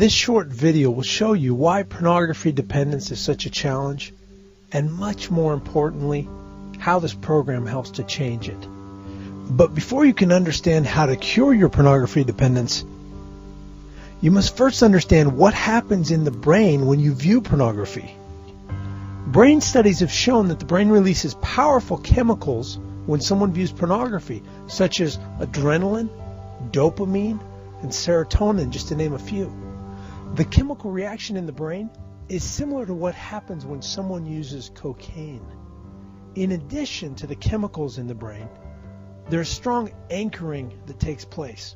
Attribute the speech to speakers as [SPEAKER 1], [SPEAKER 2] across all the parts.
[SPEAKER 1] This short video will show you why pornography dependence is such a challenge, and much more importantly, how this program helps to change it. But before you can understand how to cure your pornography dependence, you must first understand what happens in the brain when you view pornography. Brain studies have shown that the brain releases powerful chemicals when someone views pornography, such as adrenaline, dopamine, and serotonin, just to name a few. The chemical reaction in the brain is similar to what happens when someone uses cocaine. In addition to the chemicals in the brain, there's strong anchoring that takes place.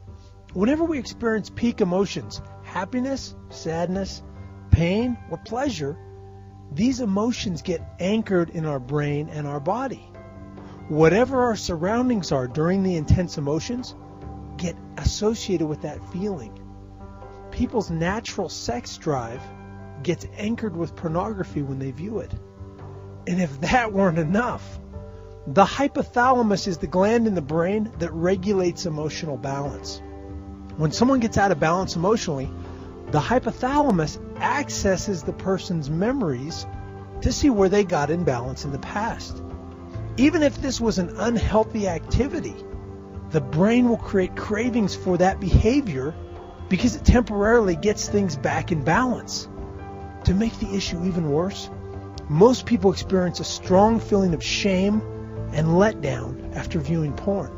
[SPEAKER 1] Whenever we experience peak emotions, happiness, sadness, pain, or pleasure, these emotions get anchored in our brain and our body. Whatever our surroundings are during the intense emotions get associated with that feeling. People's natural sex drive gets anchored with pornography when they view it. And if that weren't enough, the hypothalamus is the gland in the brain that regulates emotional balance. When someone gets out of balance emotionally, the hypothalamus accesses the person's memories to see where they got in balance in the past. Even if this was an unhealthy activity, the brain will create cravings for that behavior because it temporarily gets things back in balance. To make the issue even worse, most people experience a strong feeling of shame and letdown after viewing porn.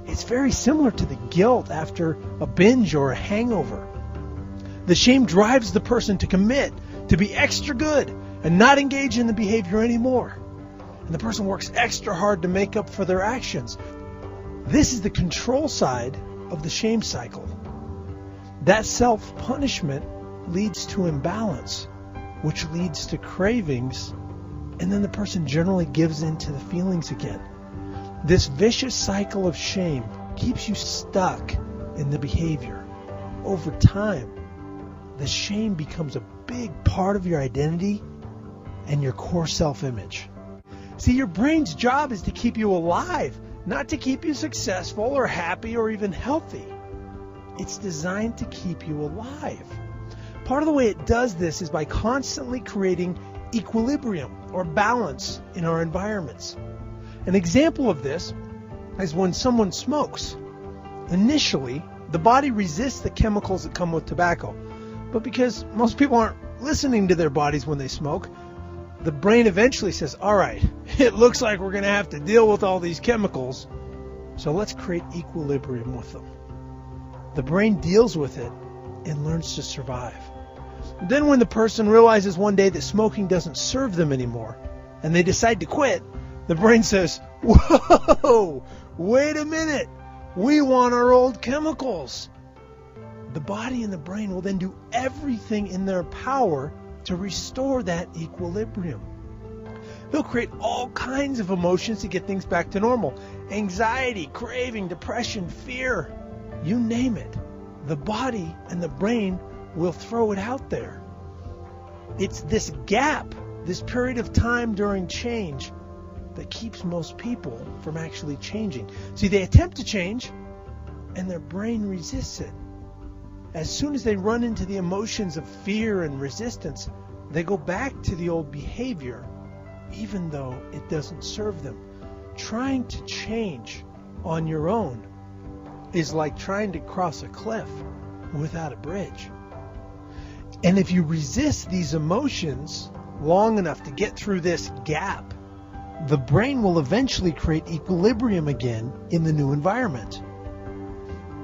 [SPEAKER 1] It's very similar to the guilt after a binge or a hangover. The shame drives the person to commit, to be extra good, and not engage in the behavior anymore. And the person works extra hard to make up for their actions. This is the control side of the shame cycle. That self-punishment leads to imbalance, which leads to cravings, and then the person generally gives in to the feelings again. This vicious cycle of shame keeps you stuck in the behavior. Over time, the shame becomes a big part of your identity and your core self-image. See, your brain's job is to keep you alive, not to keep you successful or happy or even healthy. It's designed to keep you alive. Part of the way it does this is by constantly creating equilibrium or balance in our environments. An example of this is when someone smokes. Initially, the body resists the chemicals that come with tobacco. But because most people aren't listening to their bodies when they smoke, the brain eventually says, all right, it looks like we're going to have to deal with all these chemicals, so let's create equilibrium with them. The brain deals with it and learns to survive. Then when the person realizes one day that smoking doesn't serve them anymore, and they decide to quit, the brain says, whoa, wait a minute, we want our old chemicals. The body and the brain will then do everything in their power to restore that equilibrium. They'll create all kinds of emotions to get things back to normal. Anxiety, craving, depression, fear, you name it. The body and the brain will throw it out there. It's this gap, this period of time during change, that keeps most people from actually changing. See, they attempt to change, and their brain resists it. As soon as they run into the emotions of fear and resistance, they go back to the old behavior, even though it doesn't serve them. Trying to change on your own is like trying to cross a cliff without a bridge. And if you resist these emotions long enough to get through this gap, the brain will eventually create equilibrium again in the new environment.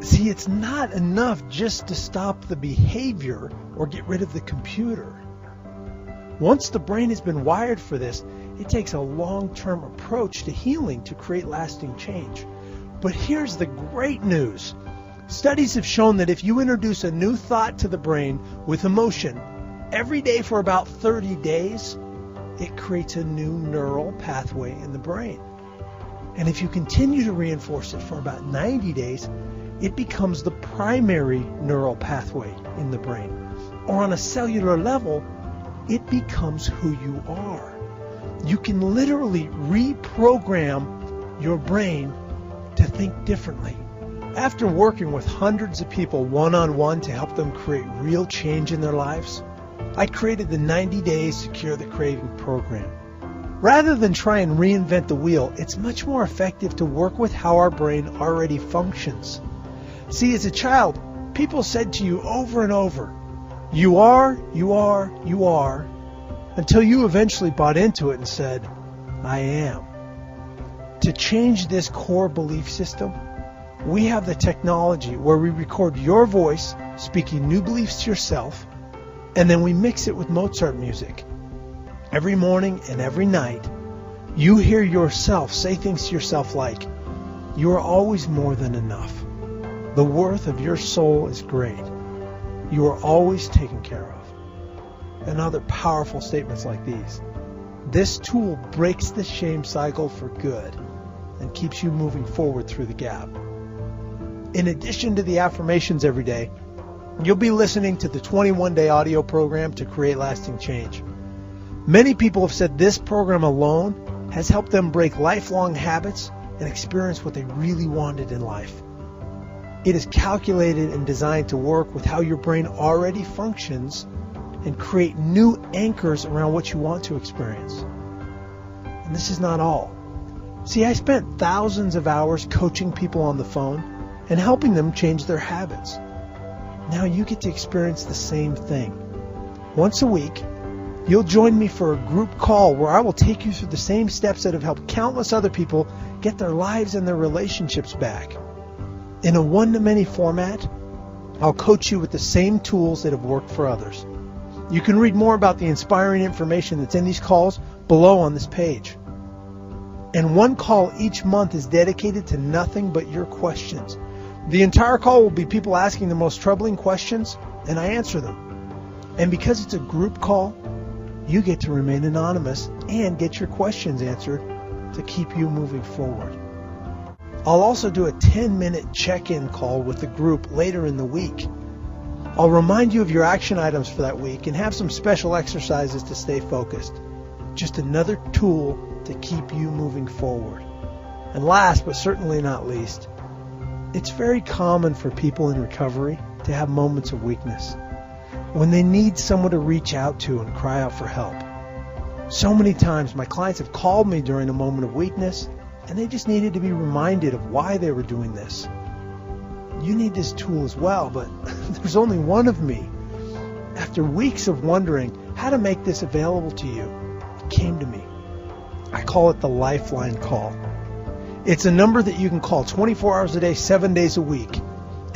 [SPEAKER 1] See, it's not enough just to stop the behavior or get rid of the computer. Once the brain has been wired for this, it takes a long-term approach to healing to create lasting change. But here's the great news. Studies have shown that if you introduce a new thought to the brain with emotion every day for about 30 days, it creates a new neural pathway in the brain. And if you continue to reinforce it for about 90 days, it becomes the primary neural pathway in the brain. Or on a cellular level, it becomes who you are. You can literally reprogram your brain to think differently. After working with hundreds of people one-on-one to help them create real change in their lives, I created the 90 Days Secure the Craving program. Rather than try and reinvent the wheel, it's much more effective to work with how our brain already functions. See, as a child, people said to you over and over, you are, until you eventually bought into it and said, I am. To change this core belief system, we have the technology where we record your voice speaking new beliefs to yourself, and then we mix it with Mozart music. Every morning and every night, you hear yourself say things to yourself like, you are always more than enough. The worth of your soul is great. You are always taken care of. And other powerful statements like these. This tool breaks the shame cycle for good and keeps you moving forward through the gap. In addition to the affirmations every day, you'll be listening to the 21-day audio program to create lasting change. Many people have said this program alone has helped them break lifelong habits and experience what they really wanted in life. It is calculated and designed to work with how your brain already functions and create new anchors around what you want to experience. And this is not all. See, I spent thousands of hours coaching people on the phone and helping them change their habits. Now you get to experience the same thing. Once a week, you'll join me for a group call where I will take you through the same steps that have helped countless other people get their lives and their relationships back. In a one-to-many format, I'll coach you with the same tools that have worked for others. You can read more about the inspiring information that's in these calls below on this page. And one call each month is dedicated to nothing but your questions. The entire call will be people asking the most troubling questions, and I answer them. And because it's a group call, you get to remain anonymous and get your questions answered to keep you moving forward. I'll also do a 10-minute check-in call with the group later in the week. I'll remind you of your action items for that week and have some special exercises to stay focused. Just another tool to keep you moving forward. And last but certainly not least, it's very common for people in recovery to have moments of weakness when they need someone to reach out to and cry out for help. So many times my clients have called me during a moment of weakness and they just needed to be reminded of why they were doing this. You need this tool as well, but there's only one of me. After weeks of wondering how to make this available to you, it came to me. I call it the Lifeline Call. It's a number that you can call 24 hours a day, 7 days a week.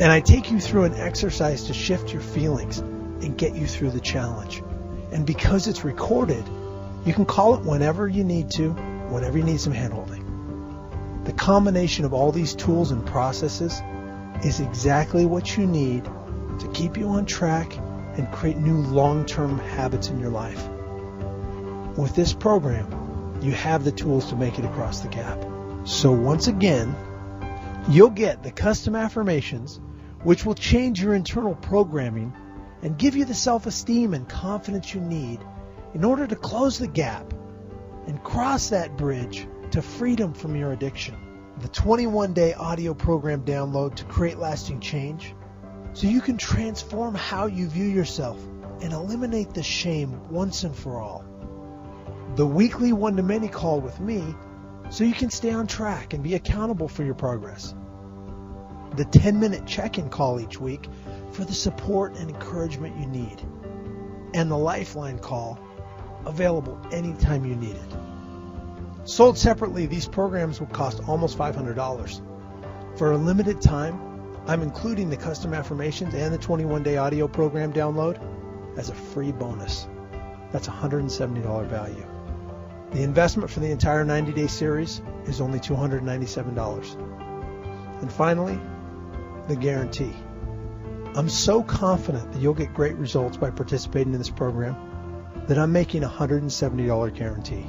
[SPEAKER 1] And I take you through an exercise to shift your feelings and get you through the challenge. And because it's recorded, you can call it whenever you need to, whenever you need some handholding. The combination of all these tools and processes is exactly what you need to keep you on track and create new long-term habits in your life. With this program, you have the tools to make it across the gap. So once again, you'll get the custom affirmations, which will change your internal programming and give you the self-esteem and confidence you need in order to close the gap and cross that bridge to freedom from your addiction. The 21-day audio program download to create lasting change so you can transform how you view yourself and eliminate the shame once and for all. The weekly one-to-many call with me so you can stay on track and be accountable for your progress. The 10-minute check-in call each week for the support and encouragement you need. And the Lifeline Call, available anytime you need it. Sold separately, these programs will cost almost $500. For a limited time, I'm including the custom affirmations and the 21-day audio program download as a free bonus. That's $170 value. The investment for the entire 90-day series is only $297. And finally, the guarantee. I'm so confident that you'll get great results by participating in this program that I'm making a $170 guarantee.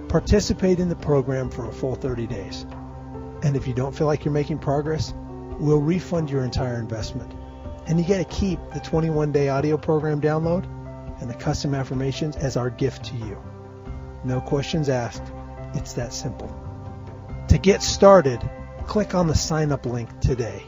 [SPEAKER 1] Participate in the program for a full 30 days. And if you don't feel like you're making progress, we'll refund your entire investment. And you get to keep the 21-day audio program download and the custom affirmations as our gift to you. No questions asked. It's that simple. To get started, click on the sign up link today.